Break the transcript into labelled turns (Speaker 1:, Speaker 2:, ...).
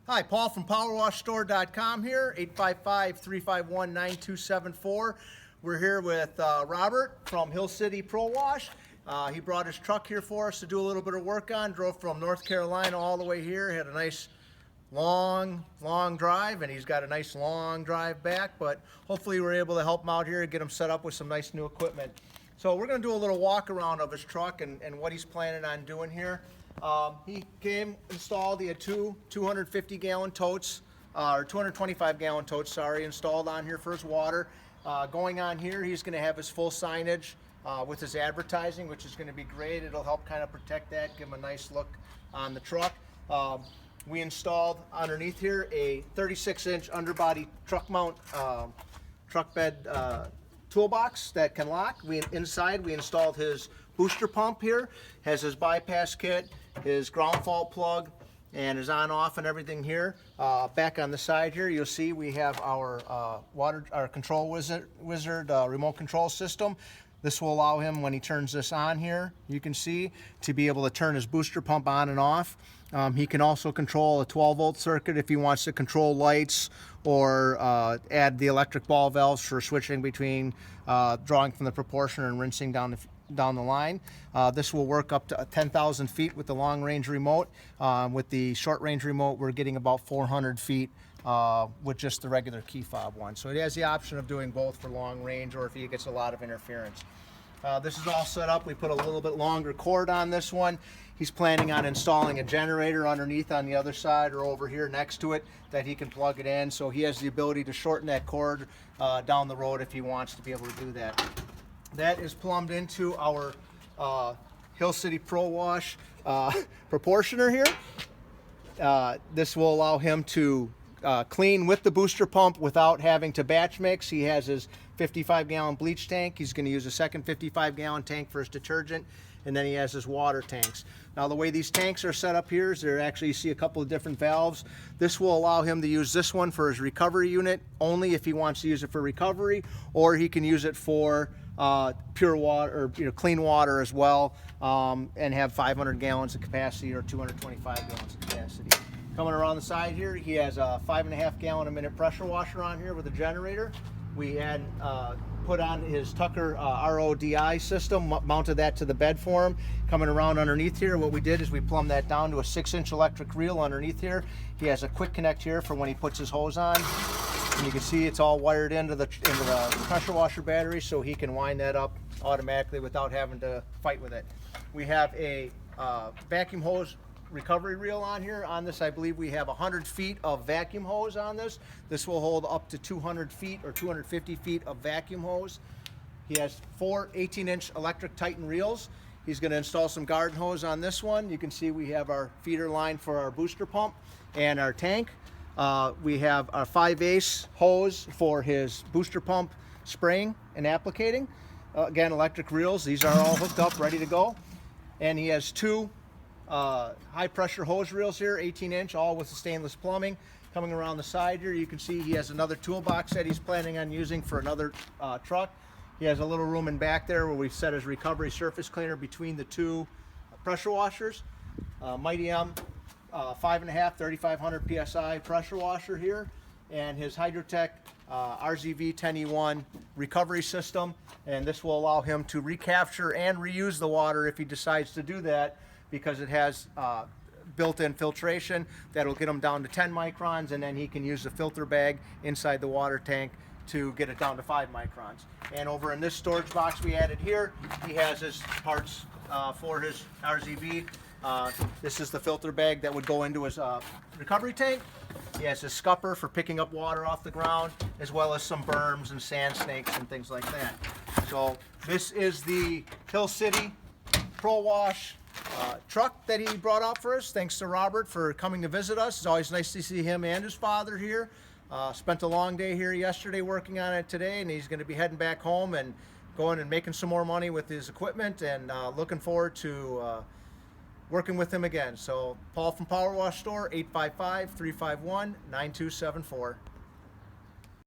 Speaker 1: Hi, Paul from PowerWashStore.com here, 855-351-9274. We're here with Robert from Hill City Pro Wash. He brought his truck here for us to do a little bit of work on, drove from North Carolina all the way here, had a nice long drive, and he's got a nice long drive back, but hopefully we're able to help him out here and get him set up with some nice new equipment. So we're going to do a little walk around of his truck and what he's planning on doing here. He came installed. He had two 250-gallon totes, or 225-gallon totes, sorry, installed on here for his water. Going on here, he's going to have his full signage with his advertising, which is going to be great. It'll help kind of protect that, give him a nice look on the truck. We installed underneath here a 36-inch underbody truck mount truck bed toolbox that can lock. Inside we installed his booster pump here, has his bypass kit, his ground fault plug, and his on-off and everything here. Back on the side here, you'll see we have our our control wizard remote control system. This will allow him, when he turns this on here, you can see, to be able to turn his booster pump on and off. He can also control a 12-volt circuit if he wants to control lights or add the electric ball valves for switching between drawing from the proportioner and rinsing down the line. This will work up to 10,000 feet with the long-range remote. With the short-range remote, we're getting about 400 feet with just the regular key fob one. So it has the option of doing both for long range or if he gets a lot of interference. This is all set up. We put a little bit longer cord on this one. He's planning on installing a generator underneath on the other side or over here next to it that he can plug it in, so he has the ability to shorten that cord down the road if he wants to be able to do that. That is plumbed into our Hill City Pro Wash proportioner here. This will allow him to clean with the booster pump without having to batch mix. He has his 55-gallon bleach tank. He's going to use a second 55-gallon tank for his detergent, and then he has his water tanks. Now, the way these tanks are set up here is they're actually, you see a couple of different valves. This will allow him to use this one for his recovery unit only if he wants to use it for recovery, or he can use it for pure water, or clean water as well, and have 500 gallons of capacity or 225 gallons of capacity. Coming around the side here, he has a 5.5 gallon a minute pressure washer on here with a generator. We had put on his Tucker RODI system, mounted that to the bed for him. Coming around underneath here, what we did is we plumbed that down to a 6-inch electric reel underneath here. He has a quick connect here for when he puts his hose on. And you can see it's all wired into the pressure washer battery, so he can wind that up automatically without having to fight with it. We have a vacuum hose recovery reel on here. On this, I believe we have 100 feet of vacuum hose on this. This will hold up to 200 feet or 250 feet of vacuum hose. He has 4 18-inch electric Titan reels. He's going to install some garden hose on this one. You can see we have our feeder line for our booster pump and our tank. We have our 5/8 hose for his booster pump spraying and applicating. Again, electric reels. These are all hooked up, ready to go. And he has 2 high pressure hose reels here, 18-inch, all with the stainless plumbing. Coming around the side here, you can see he has another toolbox that he's planning on using for another truck. He has a little room in back there where we've set his recovery surface cleaner between the 2 pressure washers. Mighty M 5.5 3500 psi pressure washer here, and his Hydrotech RZV 10E1 recovery system, and this will allow him to recapture and reuse the water if he decides to do that, because it has built-in filtration that'll get him down to 10 microns, and then he can use the filter bag inside the water tank to get it down to 5 microns. And over in this storage box we added here, he has his parts for his RZV. This is the filter bag that would go into his recovery tank. He has his scupper for picking up water off the ground, as well as some berms and sand snakes and things like that. So this is the Hill City Pro Wash truck that he brought out for us. Thanks to Robert for coming to visit us. It's always nice to see him and his father here. Spent a long day here yesterday working on it today, and he's going to be heading back home and going and making some more money with his equipment, and looking forward to working with him again. So Paul from Power Wash Store, 855-351-9274.